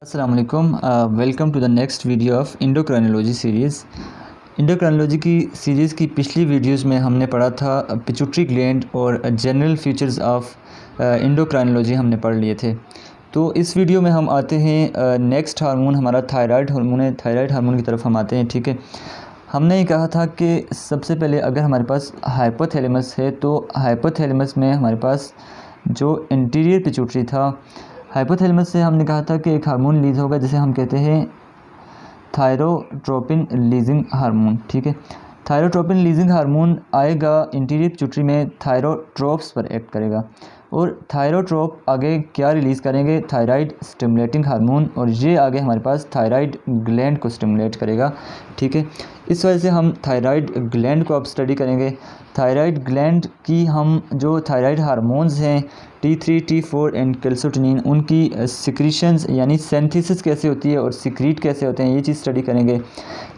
अस्सलाम वालेकुम। Welcome to the next video of endocrinology series. Endocrinology की सीरीज़ की पिछली वीडियोस में हमने पढ़ा था पिट्यूटरी ग्लैंड और जनरल फीचर्स ऑफ इंडोक्राइनोलॉजी हमने पढ़ लिए थे। तो इस वीडियो में हम आते हैं नेक्स्ट हार्मोन हमारा थायराइड हार्मोन है। थायराइड हार्मोन की तरफ हम आते हैं। ठीक है, हमने ये कहा था कि सबसे पहले अगर हमारे पास हाइपोथैलेमस है तो हाइपोथैलेमस में हमारे पास जो इंटीरियर पिट्यूटरी था, हाइपोथैलेमस से हमने कहा था कि एक हार्मोन रिलीज़ होगा जिसे हम कहते हैं थायरोट्रोपिन रिलीजिंग हार्मोन। ठीक है, थायरोट्रोपिन रिलीजिंग हार्मोन आएगा इंटीरियर पिट्यूटरी में, थायरोट्रोप्स पर एक्ट करेगा और थायरोट्रोप आगे क्या रिलीज़ करेंगे, थायराइड स्टिमुलेटिंग हार्मोन, और ये आगे हमारे पास थायराइड ग्लैंड को स्टिमुलेट करेगा। ठीक है, इस वजह से हम थायराइड ग्लैंड को अब स्टडी करेंगे। थायराइड ग्लैंड की हम जो थायराइड हार्मोन्स हैं T3, T4 एंड कैल्सिटोनिन, उनकी सिक्रीशंस यानी सिंथेसिस कैसे होती है और सिक्रीट कैसे होते हैं, ये चीज़ स्टडी करेंगे।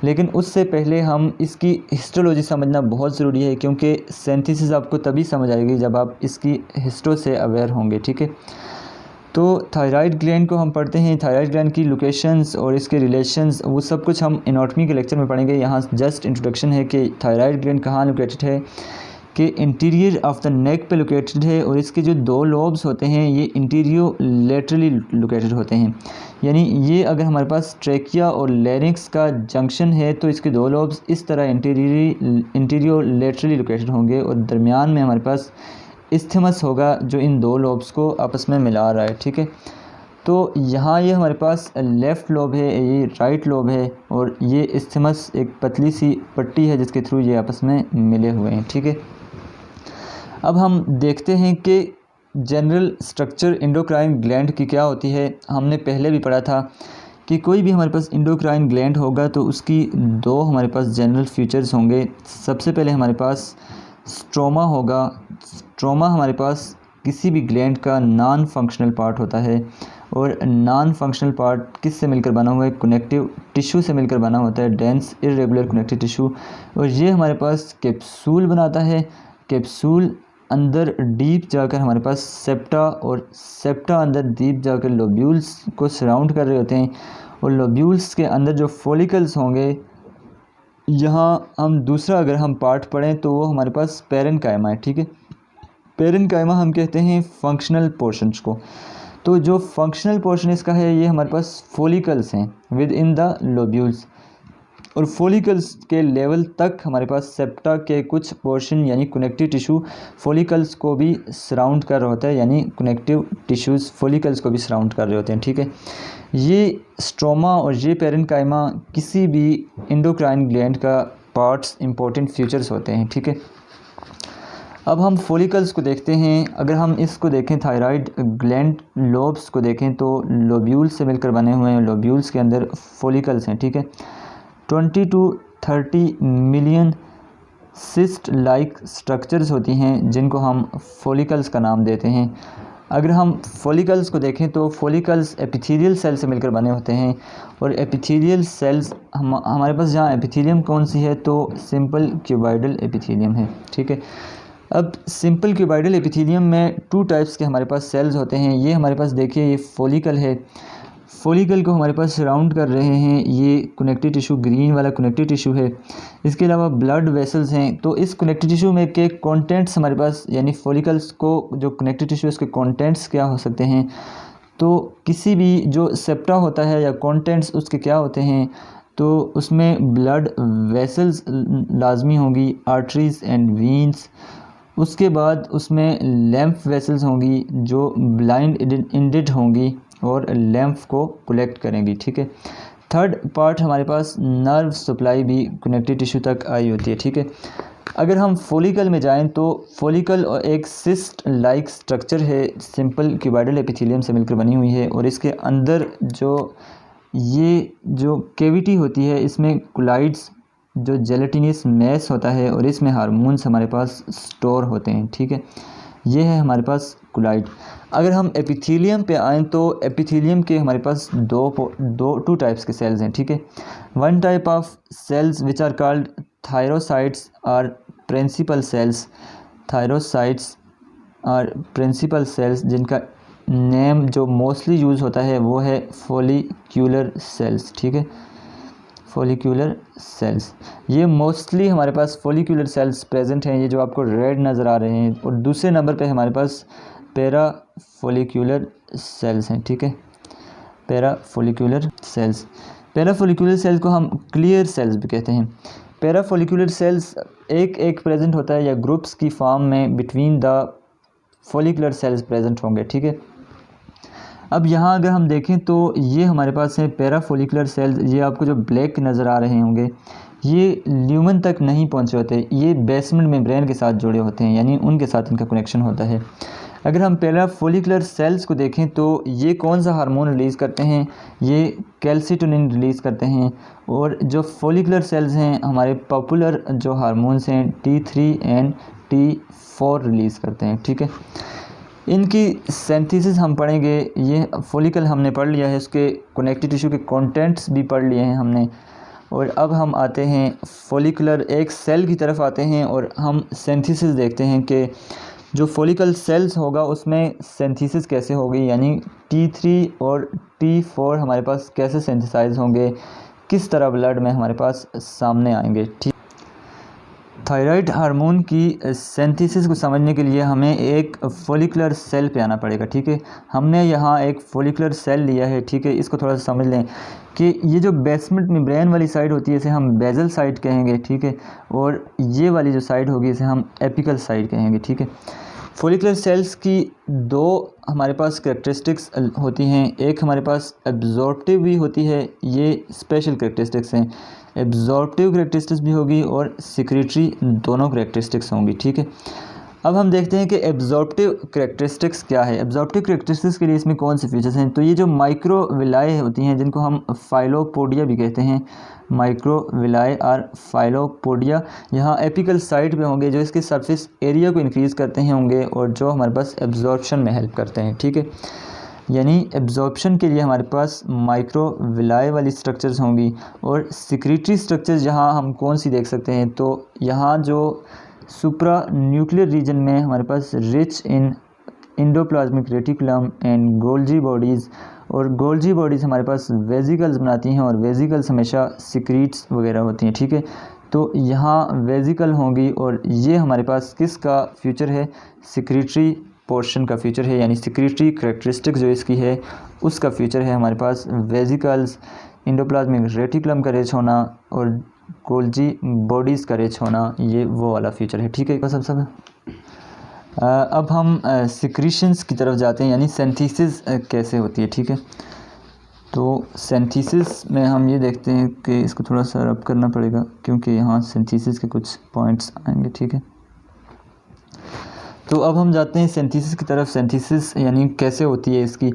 लेकिन उससे पहले हम इसकी हिस्टोलॉजी समझना बहुत ज़रूरी है, क्योंकि सिंथेसिस आपको तभी समझ आएगी जब आप इसकी हिस्टो से अवेयर होंगे। ठीक है, तो थायराइड ग्लैंड को हम पढ़ते हैं, थायराइड ग्लैंड की लोकेशंस और इसके रिलेशंस, वो सब कुछ हम एनाटॉमी के लेक्चर में पढ़ेंगे। यहाँ जस्ट इंट्रोडक्शन है कि थायराइड ग्लैंड कहाँ लोकेटेड है, कि इंटीरियर ऑफ द नेक पे लोकेटेड है, और इसके जो दो लोब्स होते हैं ये इंटीरियो लेटरली लोकेटेड होते हैं। यानी ये अगर हमारे पास ट्रेकिया और लैरिंक्स का जंक्शन है तो इसके दो लोब्स इस तरह इंटीरियो लेटरली लोकेटेड होंगे, और दरमियान में हमारे पास इस्थमस होगा जो इन दो लोब्स को आपस में मिला रहा है। ठीक है, तो यहाँ ये हमारे पास लेफ़्ट लोब है, ये राइट लोब है, और ये इस्थमस एक पतली सी पट्टी है जिसके थ्रू ये आपस में मिले हुए हैं। ठीक है, अब हम देखते हैं कि जनरल स्ट्रक्चर इंडोक्राइन ग्लैंड की क्या होती है। हमने पहले भी पढ़ा था कि कोई भी हमारे पास इंडोक्राइन ग्लैंड होगा तो उसकी दो हमारे पास जनरल फीचर्स होंगे। सबसे पहले हमारे पास स्ट्रोमा होगा। स्ट्रोमा हमारे पास किसी भी ग्लैंड का नॉन फंक्शनल पार्ट होता है, और नॉन फंक्शनल पार्ट किससे मिलकर बना हुआ है, कनेक्टिव टिश्यू से मिलकर बना होता है, डेंस इरेगुलर कनेक्टिव टिश्यू, और ये हमारे पास कैप्सूल बनाता है। कैप्सूल अंदर डीप जाकर हमारे पास सेप्टा, और सेप्टा अंदर डीप जाकर लोब्यूल्स को सराउंड कर रहे होते हैं, और लोब्यूल्स के अंदर जो फॉलिकल्स होंगे, यहाँ हम दूसरा अगर हम पार्ट पढ़ें तो वो हमारे पास पेरेन्काइमा है। ठीक है, पेरेन्काइमा हम कहते हैं फंक्शनल पोर्शंस को। तो जो फंक्शनल पोर्शन इसका है ये हमारे पास फॉलिकल्स हैं विद इन द लोब्यूल्स, और फॉलिकल्स के लेवल तक हमारे पास सेप्टा के कुछ पोर्शन यानी कनेक्टिव टिश्यू फॉलिकल्स को भी सराउंड कर रहा होता है, यानी कनेक्टिव टिश्यूज़ फॉलिकल्स को भी सराउंड कर रहे होते हैं। ठीक है, ये स्ट्रोमा और ये पेरेन्काइमा किसी भी इंडोक्राइन ग्लैंड का पार्ट्स इंपॉर्टेंट फीचर्स होते हैं। ठीक है, अब हम फॉलिकल्स को देखते हैं। अगर हम इसको देखें, थायराइड ग्लैंड लोब्स को देखें तो लोब्यूल्स से मिलकर बने हुए हैं, लोब्यूल्स के अंदर फॉलिकल्स हैं। ठीक है, 20 to 30 million cyst like structures होती हैं जिनको हम फॉलिकल्स का नाम देते हैं। अगर हम फॉलिकल्स को देखें तो फॉलिकल्स एपिथेलियल सेल से मिलकर बने होते हैं, और एपिथेलियल सेल्स हमारे पास जहाँ एपिथेलियम कौन सी है तो सिंपल क्यूबाइडल एपिथेलियम है। ठीक है, अब सिंपल क्यूबाइडल एपिथेलियम में टू टाइप्स के हमारे पास सेल्स होते हैं। ये हमारे पास देखिए ये फॉलिकल है, फॉलिकल को हमारे पास सराउंड कर रहे हैं ये कनेक्टिव टिश्यू, ग्रीन वाला कनेक्टिव टिश्यू है। इसके अलावा ब्लड वेसल्स हैं, तो इस कनेक्टिव टिश्यू में के कंटेंट्स हमारे पास, यानी फॉलिकल्स को जो कनेक्टिव टिश्यू उसके कंटेंट्स क्या हो सकते हैं, तो किसी भी जो सेप्टा होता है या कंटेंट्स उसके क्या होते हैं, तो उसमें ब्लड वेसल्स लाजमी होंगी, आर्टरीज एंड वीन्स। उसके बाद उसमें लैम्फ वेसल्स होंगी जो ब्लाइंड इंडेड होंगी और लैम्फ को कलेक्ट करेंगी। ठीक है, थर्ड पार्ट हमारे पास नर्व सप्लाई भी कनेक्टिव टिश्यू तक आई होती है। ठीक है, अगर हम फॉलिकल में जाएं तो फॉलिकल एक सिस्ट लाइक स्ट्रक्चर है, सिंपल क्यूबाइडल एपिथेलियम से मिलकर बनी हुई है, और इसके अंदर ये जो कैविटी होती है इसमें कोलाइड्स जो जेलेटिनस मैस होता है, और इसमें हार्मोन्स हमारे पास स्टोर होते हैं। ठीक है, ये है हमारे पास कोलाइड। अगर हम एपिथेलियम पे आएँ तो एपिथेलियम के हमारे पास टू टाइप्स के सेल्स हैं। ठीक है, one type of cells which are called thyrocytes are principal cells. Thyrocytes are principal cells जिनका नेम जो मोस्टली यूज़ होता है वो है फॉलिक्यूलर सेल्स, ठीक है, फॉलिक्यूलर सेल्स। ये मोस्टली हमारे पास फॉलिक्यूलर सेल्स प्रेजेंट हैं, ये जो आपको रेड नज़र आ रहे हैं। और दूसरे नंबर पे हमारे पास पैरा फॉलिक्यूलर सेल्स हैं, ठीक है, parafollicular cells. Parafollicular cells को हम क्लियर सेल्स भी कहते हैं। पैरा फॉलिक्यूलर सेल्स एक प्रेजेंट होता है या ग्रुप्स की फॉर्म में between the follicular cells present होंगे, ठीक है। अब यहाँ अगर हम देखें तो ये हमारे पास है पैरा फॉलिक्यूलर सेल्स। ये आपको जो ब्लैक नज़र आ रहे होंगे ये ल्यूमन तक नहीं पहुँचे होते, ये बेसमेंट मेम्ब्रेन के साथ जुड़े होते हैं, यानी उनके साथ इनका कनेक्शन होता है। अगर हम पैरा फॉलिक्यूलर सेल्स को देखें तो ये कौन सा हार्मोन रिलीज़ करते हैं, ये कैल्सिटोनिन रिलीज़ करते हैं। और जो फॉलिक्यूलर सेल्स हैं हमारे पॉपुलर जो हार्मोन्स हैं T3 एंड T4 रिलीज़ करते हैं, ठीक है। इनकी सिंथेसिस हम पढ़ेंगे। ये फॉलिकल हमने पढ़ लिया है, उसके कनेक्टिव टिश्यू के कंटेंट्स भी पढ़ लिए हैं हमने। और अब हम आते हैं फॉलिकुलर एक सेल की तरफ आते हैं और हम सिंथेसिस देखते हैं कि जो फॉलिकल सेल्स होगा उसमें सिंथेसिस कैसे होगी, यानी T3 और T4 हमारे पास कैसे सिंथेसाइज होंगे, किस तरह ब्लड में हमारे पास सामने आएंगे, ठीक। थायराइड हार्मोन की सिंथेसिस को समझने के लिए हमें एक फॉलिकुलर सेल पे आना पड़ेगा, ठीक है। हमने यहाँ एक फॉलिकुलर सेल लिया है, ठीक है। इसको थोड़ा सा समझ लें कि ये जो बेसमेंट मेम्ब्रेन वाली साइड होती है इसे हम बेजल साइड कहेंगे, ठीक है। और ये वाली जो साइड होगी इसे हम एपिकल साइड कहेंगे, ठीक है। फॉलिकुलर सेल्स की दो हमारे पास कैरेक्टरिस्टिक्स होती हैं, एक हमारे पास एब्जॉर्प्टिव भी होती है, ये स्पेशल कैरेक्टरिस्टिक्स हैं। एब्जॉर्प्टिव कैरेक्टरिस्टिक्स भी होगी और सिक्रेटरी दोनों कैरेक्टरिस्टिक्स होंगी, ठीक है। अब हम देखते हैं कि एब्जॉर्प्टिव कैरेक्टरिस्टिक्स क्या है। एब्जॉर्प्टिव कैरेक्टरिस्टिक्स के लिए इसमें कौन से फीचर्स हैं, तो ये जो माइक्रोविलाई होती हैं जिनको हम फाइलोपोडिया भी कहते हैं, माइक्रोविलाई और फाइलोपोडिया यहाँ एपिकल साइड पे होंगे जो इसके सरफेस एरिया को इंक्रीज़ करते हैं होंगे और जो हमारे पास एब्जॉर्प्शन में हेल्प करते हैं, ठीक है। यानी एब्जॉर्प्शन के लिए हमारे पास माइक्रोविलाई वाली स्ट्रक्चर्स होंगी। और सिक्रेटरी स्ट्रक्चर्स यहाँ हम कौन सी देख सकते हैं, तो यहाँ जो सुप्रा न्यूक्लियर रीजन में हमारे पास rich in endoplasmic reticulum and Golgi bodies, और गोल्जी बॉडीज़ हमारे पास वेजिकल्स बनाती हैं और वेजिकल्स हमेशा सिक्रीट्स वगैरह होती हैं, ठीक है। तो यहाँ वेजिकल होंगी और ये हमारे पास किसका फ्यूचर है, सिक्रेटरी पोर्शन का फ्यूचर है, यानी सिक्रेटरी कैरेक्टरिस्टिक जो इसकी है उसका फ्यूचर है हमारे पास वेजिकल्स, इंडोप्लाज्मिक रेटिकुलम का रिच होना और गोल्जी बॉडीज़ का रिच होना, ये वो वाला फ्यूचर है, ठीक है। सब अब हम सिक्रीशंस की तरफ जाते हैं, यानी सिंथेसिस कैसे होती है, ठीक है। तो सिंथेसिस में हम ये देखते हैं कि इसको थोड़ा सा रब करना पड़ेगा क्योंकि यहाँ सिंथेसिस के कुछ पॉइंट्स आएंगे, ठीक है। तो अब हम जाते हैं सिंथेसिस की तरफ। सिंथेसिस यानी कैसे होती है इसकी।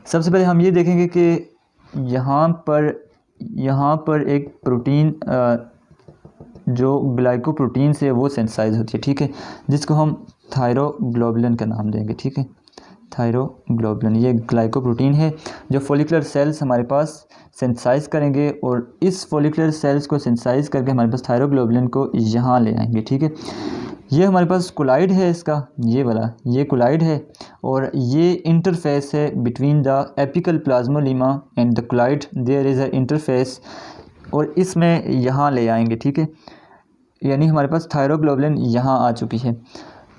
सबसे पहले हम ये देखेंगे कि यहाँ पर एक प्रोटीन जो ग्लाइकोप्रोटीन से वो सिंथेसाइज होती है, ठीक है, जिसको हम थायरोग्लोबुलिन का नाम देंगे, ठीक है। थायरोग्लोबुलिन ये ग्लाइकोप्रोटीन है जो फॉलिकुलर सेल्स हमारे पास सिंथेसाइज करेंगे और इस फॉलिकुलर सेल्स को सिंथेसाइज करके हमारे पास थायरोग्लोबुलिन को यहाँ ले आएंगे, ठीक है। ये हमारे पास कोलाइड है इसका, ये वाला ये कोलाइड है और ये इंटरफेस है between the apical plasmolemma and the colloid, there is a interface, और इसमें यहाँ ले आएंगे, ठीक है। यानी हमारे पास थायरोग्लोबुलिन यहाँ आ चुकी है।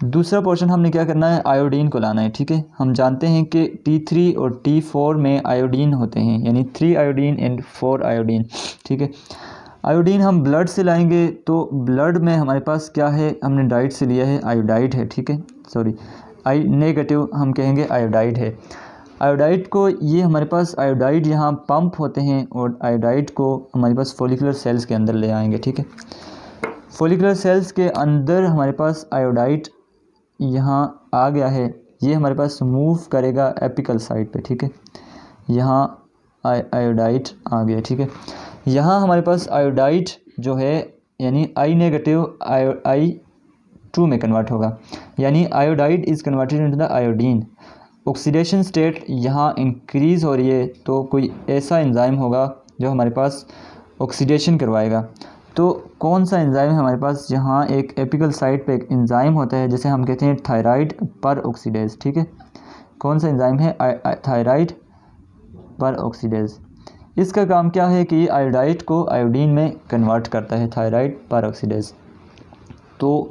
दूसरा पोर्शन हमने क्या करना है, आयोडीन को लाना है, ठीक है। हम जानते हैं कि T3 और T4 में आयोडीन होते हैं, यानी 3 आयोडीन एंड 4 आयोडीन, ठीक है। आयोडीन हम ब्लड से लाएंगे तो ब्लड में हमारे पास क्या है, हमने डाइट से लिया है, आयोडाइड है, ठीक है। सॉरी आई नेगेटिव हम कहेंगे आयोडाइड है। आयोडाइड को ये हमारे पास आयोडाइड यहाँ पंप होते हैं और आयोडाइड को हमारे पास फॉलिकुलर सेल्स के अंदर ले आएंगे, ठीक है। फॉलिकुलर सेल्स के अंदर हमारे पास आयोडाइड यहाँ आ गया है, ये हमारे पास मूव करेगा एपिकल साइड पे, ठीक है। यहाँ आयोडाइड आ गया, ठीक है। यहाँ हमारे पास आयोडाइड जो है यानी आई नेगेटिव I2 में कन्वर्ट होगा, यानी iodide is converted into the iodine. Oxidation state यहाँ इंक्रीज़ हो रही है तो कोई ऐसा एंजाइम होगा जो हमारे पास ऑक्सीडेशन करवाएगा। तो कौन सा एंजाइम है हमारे पास, यहाँ एक एपिकल साइड पे एक एंजाइम होता है जिसे हम कहते हैं थायराइड पर ऑक्सीडेज, ठीक है। कौन सा एंजाइम है? थायराइड पर ऑक्सीडेज। इसका काम क्या है कि आयोडाइड को आयोडीन में कन्वर्ट करता है, थायराइड पर ऑक्सीडेज। तो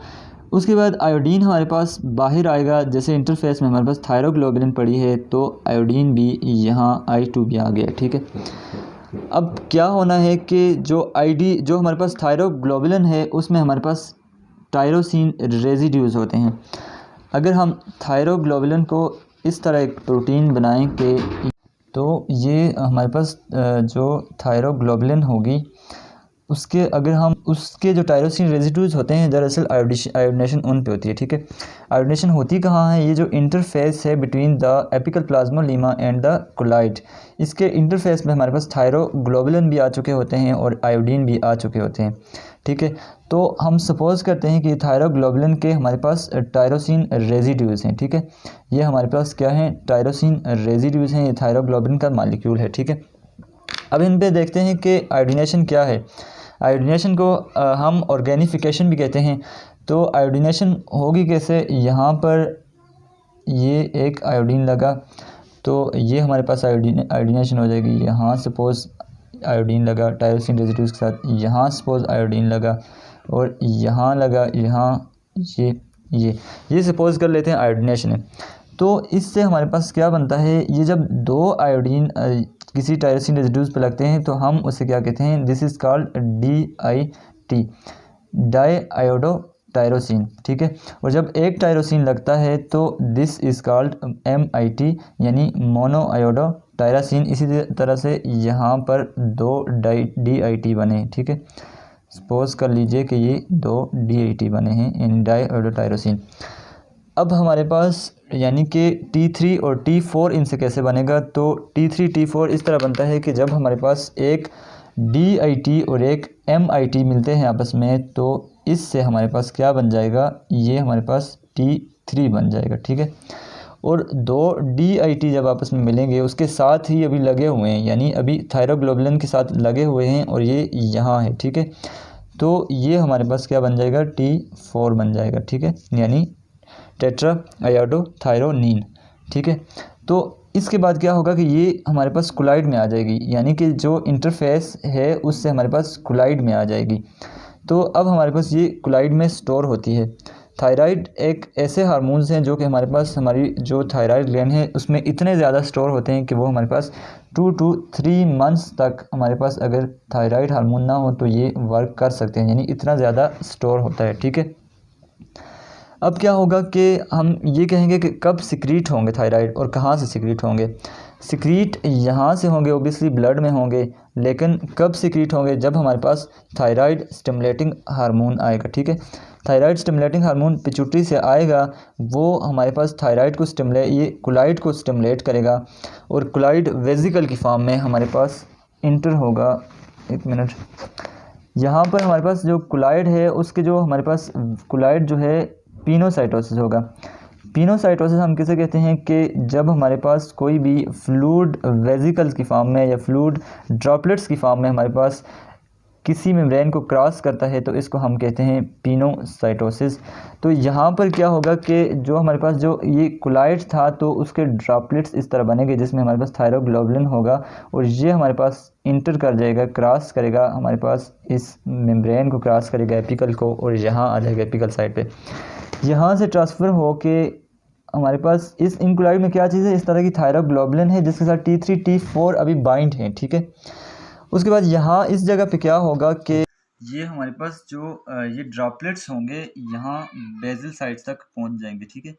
उसके बाद आयोडीन हमारे पास बाहर आएगा, जैसे इंटरफेस में हमारे पास थायरोग्लोबुलिन पड़ी है तो आयोडीन भी यहाँ I2 भी आ गया, ठीक है। अब क्या होना है कि जो हमारे पास थायरोग्लोबुलिन है उसमें हमारे पास टायरोसिन रेजिड्यूज़ होते हैं। अगर हम थायरोग्लोबुलिन को इस तरह एक प्रोटीन बनाएं कि तो ये हमारे पास जो थायरोग्लोबुलिन होगी उसके जो टायरोसिन रेजिड्यूज़ होते हैं दरअसल आयोडीनेशन उन पे होती है, ठीक है। आयोडीनेशन होती कहाँ है? ये जो इंटरफेस है between the apical plasmolemma and the colloid, इसके इंटरफेस में हमारे पास थायरोग्लोबुलिन भी आ चुके होते हैं और आयोडीन भी आ चुके होते हैं, ठीक है। तो हम सपोज़ करते हैं कि थायरोग्लोबुलिन के हमारे पास टायरोसिन रेजिड्यूज़ हैं, ठीक है। ये हमारे पास क्या है? टायरोसिन रेजिड्यूज़ हैं, ये थायरोग्लोबुलिन का मालिक्यूल है, ठीक है। अब इन पे देखते हैं कि आयोडीनेशन क्या है। आयोडीनेशन को हम ऑर्गेनिफिकेशन भी कहते हैं। तो आयोडीनेशन होगी कैसे? यहाँ पर ये एक आयोडीन लगा तो ये हमारे पास आयोडीनेशन हो जाएगी। यहाँ सपोज़ आयोडीन लगा टायरोसिन रेजिड्यूज़ के साथ, यहाँ सपोज़ आयोडीन लगा और यहाँ लगा, यहाँ ये सपोज़ कर लेते हैं आयोडीनेशन है। तो इससे हमारे पास क्या बनता है? ये जब दो आयोडीन किसी टायरोसिन रेजिड्यूज़ पे लगते हैं तो हम उसे क्या कहते हैं? This is called DIT, diiodotyrosine, ठीक है। और जब एक टायरोसिन लगता है तो दिस इज़ कॉल्ड MIT यानी मोनो आयोडो टायरोसिन। इसी तरह से यहाँ पर दो DIT बने, ठीक है। सपोज़ कर लीजिए कि ये दो DIT बने हैं यानी डाई आयोडो टायरोसिन। अब हमारे पास यानी कि T3 और T4 इनसे कैसे बनेगा? तो T3 T4 इस तरह बनता है कि जब हमारे पास एक DIT और एक MIT मिलते हैं आपस में तो इससे हमारे पास क्या बन जाएगा? ये हमारे पास T3 बन जाएगा, ठीक है। और दो DIT जब आपस में मिलेंगे उसके साथ ही अभी लगे हुए हैं, यानी अभी थायरोग्लोबुलिन के साथ लगे हुए हैं और ये यहाँ है, ठीक है। तो ये हमारे पास क्या बन जाएगा? T4 बन जाएगा, ठीक है, यानी टेट्रा आयोडोथायरोनिन, ठीक है। तो इसके बाद क्या होगा कि ये हमारे पास कोलाइड में आ जाएगी, यानी कि जो इंटरफेस है उससे हमारे पास कोलाइड में आ जाएगी। तो अब हमारे पास ये कोलाइड में स्टोर होती है। थायराइड एक ऐसे हार्मोन्स हैं जो कि हमारे पास हमारी जो थायराइड ग्लैंड है उसमें इतने ज़्यादा स्टोर होते हैं कि वो हमारे पास 2 to 3 मंथ्स तक हमारे पास अगर थायराइड हार्मोन ना हो तो ये वर्क कर सकते हैं, यानी इतना ज़्यादा स्टोर होता है, ठीक है। अब क्या होगा कि हम ये कहेंगे कि कब सिक्रीट होंगे थायराइड और कहाँ से सिक्रीट होंगे। सिक्रीट यहाँ से होंगे, ओबियसली ब्लड में होंगे, लेकिन कब सिक्रीट होंगे? जब हमारे पास थायराइड स्टिमुलेटिंग हार्मोन आएगा, ठीक है। थायराइड स्टिमुलेटिंग हार्मोन पिट्यूटरी से आएगा, वो हमारे पास थायराइड को ये कोलाइड को स्टिमुलेट करेगा और कोलाइड वेजिकल की फॉर्म में हमारे पास इंटर होगा। एक मिनट, यहाँ पर हमारे पास जो कोलाइड है उसके जो हमारे पास कोलाइड जो है पिनोसाइटोसिस होगा। पिनोसाइटोसिस हम किसे कहते हैं कि जब हमारे पास कोई भी फ्लूइड वेजिकल्स की फॉर्म में या फ्लूइड ड्रॉपलेट्स की फॉर्म में हमारे पास किसी मेम्ब्रेन को क्रॉस करता है तो इसको हम कहते हैं पिनोसाइटोसिस। तो यहाँ पर क्या होगा कि जो हमारे पास जो ये कोलाइड था तो उसके ड्रॉपलेट्स इस तरह बनेंगे जिसमें हमारे पास थायरोग्लोबुलिन होगा और ये हमारे पास इंटर कर जाएगा, क्रॉस करेगा हमारे पास इस मेम्ब्रेन को क्रॉस करेगा एपिकल को और यहाँ आ जाएगा एपिकल साइड पे। यहाँ से ट्रांसफ़र हो के हमारे पास इस इन कोलाइड में क्या चीज़ है? इस तरह की थायरोग्लोबुलिन है जिसके साथ T3 T4 अभी बाइंड हैं, ठीक है। उसके बाद यहाँ इस जगह पे क्या होगा कि ये हमारे पास जो ये ड्रॉपलेट्स होंगे यहाँ बेजल साइड तक पहुँच जाएंगे, ठीक है।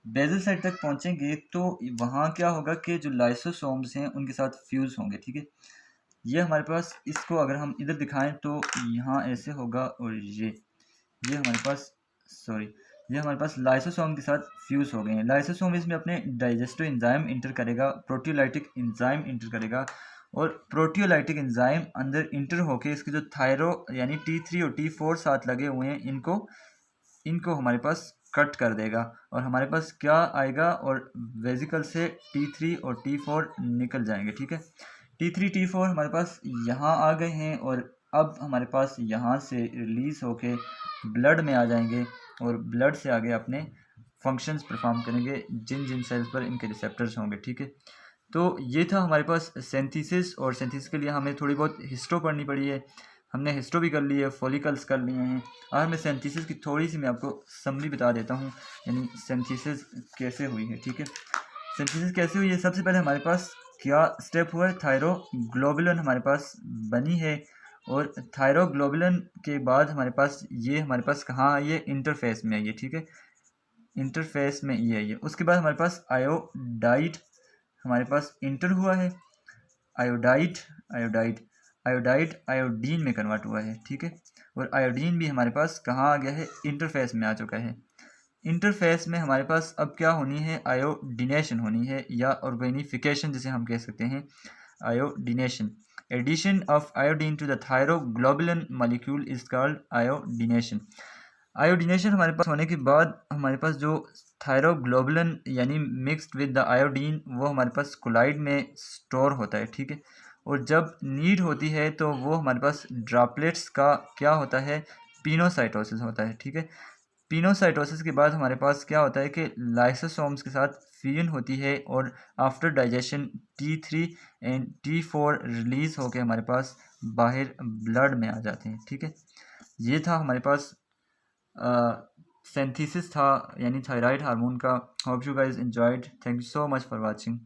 बेजल साइड तक पहुँचेंगे तो वहाँ क्या होगा कि जो लाइसोसोम्स हैं उनके साथ फ्यूज़ होंगे, ठीक है। ये हमारे पास इसको अगर हम इधर दिखाएं तो यहाँ ऐसे होगा और ये हमारे पास ये हमारे पास लाइसोसोम के साथ फ्यूज़ हो गए हैं। लाइसोसोम इसमें अपने डाइजेस्टिव एंजाइम इंटर करेगा, प्रोटियोलाइटिक एंजाइम इंटर करेगा और प्रोटियोलाइटिक एंजाइम अंदर इंटर होके इसके जो थायरो यानी T3 और T4 साथ लगे हुए हैं इनको हमारे पास कट कर देगा और हमारे पास क्या आएगा और वेजिकल से T3 और T4 निकल जाएंगे, ठीक है। T3 T4 हमारे पास यहाँ आ गए हैं और अब हमारे पास यहाँ से रिलीज़ होके ब्लड में आ जाएंगे और ब्लड से आगे अपने फंक्शंस परफॉर्म करेंगे जिन जिन सेल्स पर इनके रिसेप्टर्स होंगे, ठीक है। तो ये था हमारे पास सिंथेसिस, और सिंथेसिस के लिए हमें थोड़ी बहुत हिस्टो पढ़नी पड़ी है, हमने हिस्टो भी कर ली है, फॉलिकल्स कर लिए हैं। आज मैं सिंथेसिस की थोड़ी सी मैं आपको समरी बता देता हूँ, यानी सिंथेसिस कैसे हुई है, ठीक है। सिंथेसिस कैसे हुई है, सबसे पहले हमारे पास क्या स्टेप हुआ है, थायरोग्लोबुलिन हमारे पास बनी है, और थायरोग्लोबुलिन के बाद हमारे पास कहाँ आई है, इंटरफेस में आई है, ठीक है, इंटरफेस में ये आई है। उसके बाद हमारे पास आयोडाइड हमारे पास इंटर हुआ है, आयोडाइड आयोडाइड आयोडाइड आयोडीन में कन्वर्ट हुआ है, ठीक है, और आयोडीन भी हमारे पास कहाँ आ गया है, इंटरफेस में आ चुका है। इंटरफेस में हमारे पास अब क्या होनी है, आयोडीनेशन होनी है, या ऑर्गेनिफिकेशन जिसे हम कह सकते हैं, iodination. Addition of iodine to the thyroglobulin molecule is called iodination. Iodination हमारे पास होने के बाद हमारे पास जो थायरोग्लोबुलिन यानी मिक्स्ड विद द आयोडीन वो हमारे पास कोलाइड में स्टोर होता है, ठीक है, और जब नीड होती है तो वो हमारे पास ड्रॉपलेट्स का क्या होता है, पिनोसाइटोसिस होता है, ठीक है। पिनोसाइटोसिस के बाद हमारे पास क्या होता है कि लाइसोसोम्स के साथ फ्यूजन होती है, और after digestion T3 and T4 release होकर हमारे पास बाहर ब्लड में आ जाते हैं, ठीक है। ये था हमारे पास सिंथेसिस था, यानी थायराइड हार्मोन का। Hope you guys enjoyed, thank you so much for watching.